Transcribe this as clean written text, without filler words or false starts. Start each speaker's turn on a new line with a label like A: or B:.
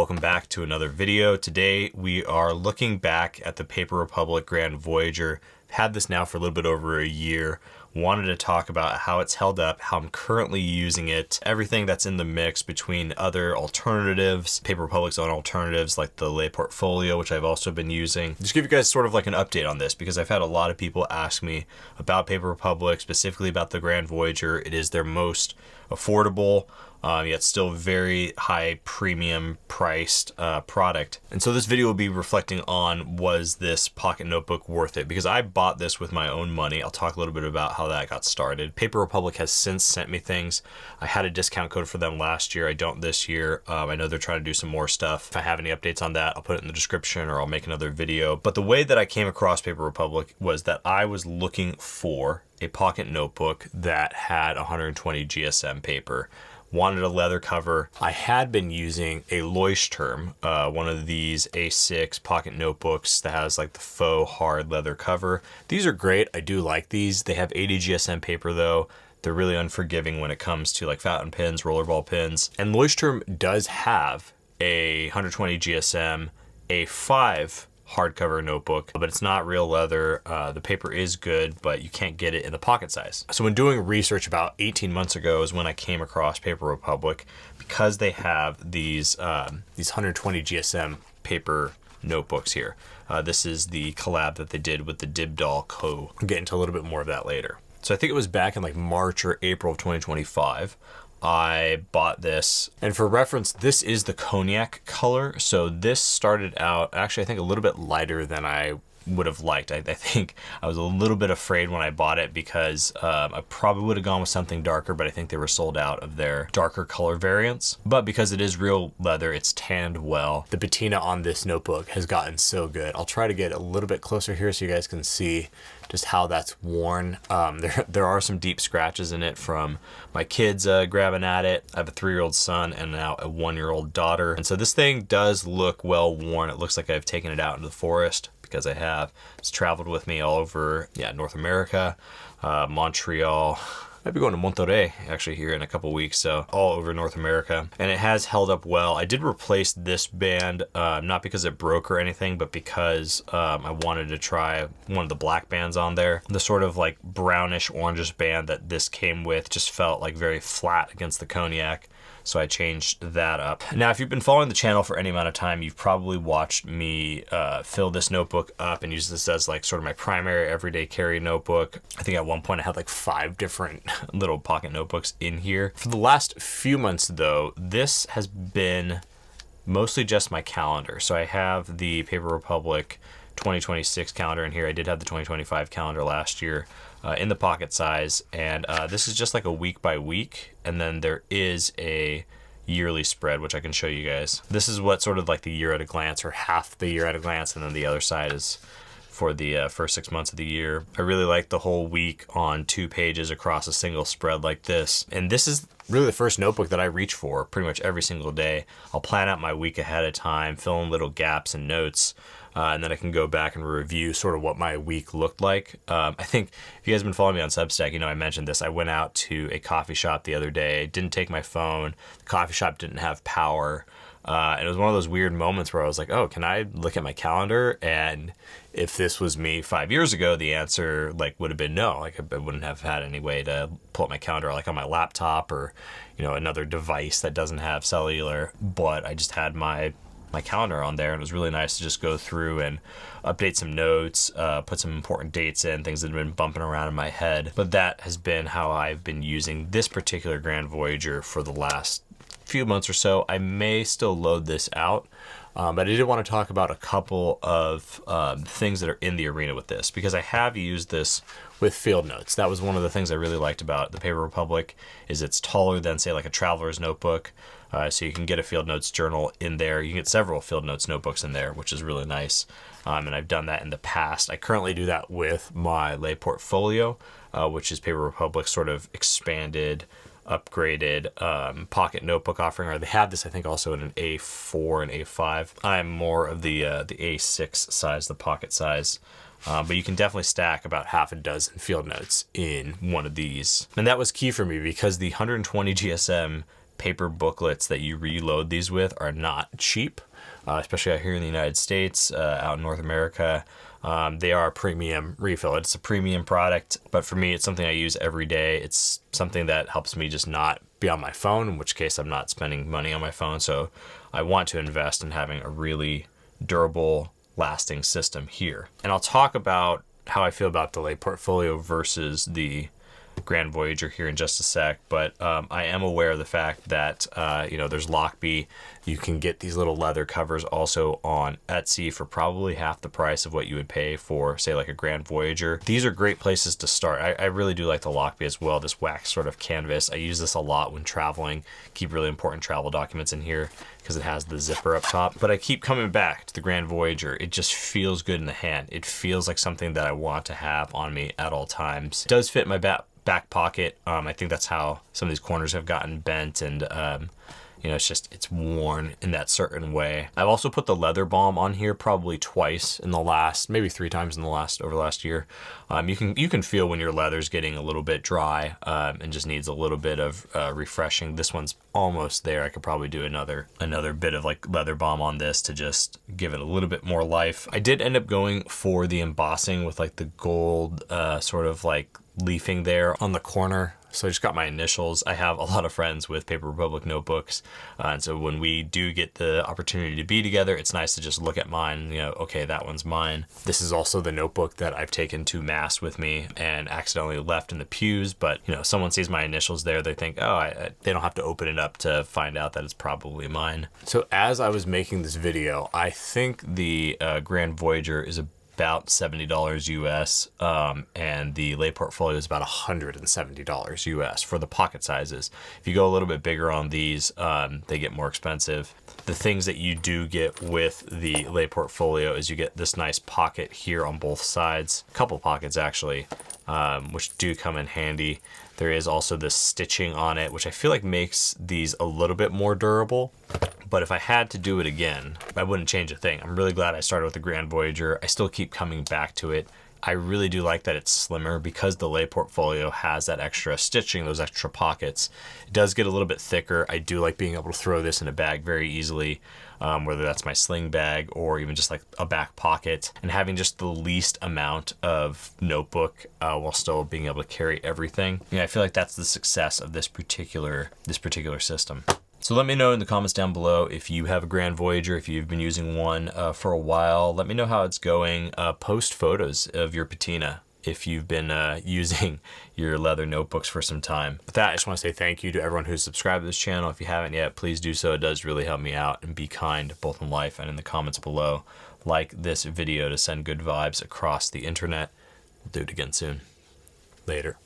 A: welcome back to another video. Today we are looking back at the Paper Republic Grand Voyager. I've had this now for a little bit over a year. Wanted to talk about how it's held up, how I'm currently using it, everything that's in the mix between other alternatives, Paper Republic's own alternatives like the Lay Portfolio, which I've also been using. Just give you guys sort of like an update on this because I've had a lot of people ask me about Paper Republic, specifically about the Grand Voyager. It is their most affordable, yet still very high premium priced product. And so this video will be reflecting on, was this pocket notebook worth it? Because I bought this with my own money. I'll talk a little bit about how that got started. Paper Republic has since sent me things. I had a discount code for them last year. I don't this year. I know they're trying to do some more stuff. If I have any updates on that, I'll put it in the description or I'll make another video. But the way that I came across Paper Republic was that I was looking for a pocket notebook that had 120 GSM paper. Wanted a leather cover. I had been using a Leuchtturm, one of these A6 pocket notebooks that has like the faux hard leather cover. These are great. I do like these. They have 80 GSM paper though. They're really unforgiving when it comes to like fountain pens, rollerball pins. And Leuchtturm does have a 120 GSM A5 hardcover notebook, but it's not real leather. The paper is good, but you can't get it in the pocket size. So when doing research about 18 months ago is when I came across Paper Republic, because they have these 120 GSM paper notebooks here. This is the collab that they did with the Dibdal Co. I'll get into a little bit more of that later. So I think it was back in like March or April of 2025. I bought this, and for reference, this is the cognac color. So this started out, actually, I think a little bit lighter than I would have liked. I think I was a little bit afraid when I bought it because I probably would have gone with something darker, but I think they were sold out of their darker color variants. But because it is real leather, it's tanned well. The patina on this notebook has gotten so good. I'll try to get a little bit closer here so you guys can see just how that's worn. There are some deep scratches in it from my kids grabbing at it. I have a 3-year-old son and now a 1-year-old daughter. And so this thing does look well worn. It looks like I've taken it out into the forest because I have. It's traveled with me all over North America, Montreal. I'll be going to Monterey actually here in a couple weeks, so all over North America. And it has held up well. I did replace this band, not because it broke or anything, but because I wanted to try one of the black bands on there. The sort of like brownish orangish band that this came with just felt like very flat against the cognac. So I changed that up. Now, if you've been following the channel for any amount of time, you've probably watched me fill this notebook up and use this as like sort of my primary everyday carry notebook. I think at one point I had like 5 different little pocket notebooks in here. For the last few months though, this has been mostly just my calendar. So I have the Paper Republic 2026 calendar in here. I did have the 2025 calendar last year in the pocket size, and this is just like a week by week, and then there is a yearly spread which I can show you guys. This is what sort of like the year at a glance, or half the year at a glance, and then the other side is for the first 6 months of the year. I really like the whole week on 2 pages across a single spread like this. And this is really the first notebook that I reach for pretty much every single day. I'll plan out my week ahead of time, fill in little gaps and notes, and then I can go back and review sort of what my week looked like. I think if you guys have been following me on Substack, you know I mentioned this. I went out to a coffee shop the other day, didn't take my phone. The coffee shop didn't have power. And it was one of those weird moments where I was like, oh, can I look at my calendar? And if this was me 5 years ago, the answer like would have been no. Like I wouldn't have had any way to pull up my calendar like on my laptop or, another device that doesn't have cellular. But I just had my calendar on there, and it was really nice to just go through and update some notes, put some important dates in, things that have been bumping around in my head. But that has been how I've been using this particular Grand Voyager for the last few months or so. I may still load this out, but I did want to talk about a couple of things that are in the arena with this, because I have used this with field notes. That was one of the things I really liked about the Paper Republic, is it's taller than say like a traveler's notebook. So you can get a field notes journal in there. You can get several field notes notebooks in there, which is really nice. And I've done that in the past. I currently do that with my Lay Portfolio, which is Paper Republic's sort of expanded, upgraded pocket notebook offering. Or they have this, I think, also in an A4 and A5. I'm more of the A6 size, the pocket size. But you can definitely stack about half a dozen field notes in one of these. And that was key for me because the 120 GSM paper booklets that you reload these with are not cheap, especially out here in the United States, out in North America. They are a premium refill. It's a premium product, but for me, it's something I use every day. It's something that helps me just not be on my phone, in which case I'm not spending money on my phone. So I want to invest in having a really durable, lasting system here. And I'll talk about how I feel about the Lay portfolio versus the Grand Voyager here in just a sec, but I am aware of the fact that there's Lockbee. You can get these little leather covers also on Etsy for probably half the price of what you would pay for, say, like a Grand Voyager. These are great places to start. I really do like the Lockbee as well, this wax sort of canvas. I use this a lot when traveling, keep really important travel documents in here because it has the zipper up top. But I keep coming back to the Grand Voyager. It just feels good in the hand. It feels like something that I want to have on me at all times. It does fit my back pocket. I think that's how some of these corners have gotten bent, and it's worn in that certain way. I've also put the leather balm on here probably twice in the last, maybe 3 times over the last year. You can feel when your leather's getting a little bit dry and just needs a little bit of refreshing. This one's almost there. I could probably do another bit of like leather balm on this to just give it a little bit more life. I did end up going for the embossing with like the gold sort of like leafing there on the corner. So I just got my initials. I have a lot of friends with Paper Republic notebooks. And so when we do get the opportunity to be together, it's nice to just look at mine, okay, that one's mine. This is also the notebook that I've taken to Mass with me and accidentally left in the pews. But, someone sees my initials there, they think, they don't have to open it up to find out that it's probably mine. So as I was making this video, I think the Grand Voyager is about $70 US, and the Lay portfolio is about $170 US for the pocket sizes. If you go a little bit bigger on these, they get more expensive. The things that you do get with the Lay portfolio is you get this nice pocket here on both sides, a couple pockets actually, which do come in handy. There is also this stitching on it, which I feel like makes these a little bit more durable. But if I had to do it again, I wouldn't change a thing. I'm really glad I started with the Grand Voyager. I still keep coming back to it. I really do like that it's slimmer because the Lay portfolio has that extra stitching, those extra pockets. It does get a little bit thicker. I do like being able to throw this in a bag very easily, whether that's my sling bag or even just like a back pocket, and having just the least amount of notebook while still being able to carry everything. I feel like that's the success of this particular system. So let me know in the comments down below if you have a Grand Voyager, if you've been using one for a while. Let me know how it's going. Post photos of your patina if you've been using your leather notebooks for some time. With that, I just want to say thank you to everyone who's subscribed to this channel. If you haven't yet, please do so. It does really help me out, and be kind both in life and in the comments below. Like this video to send good vibes across the internet. We'll do it again soon. Later.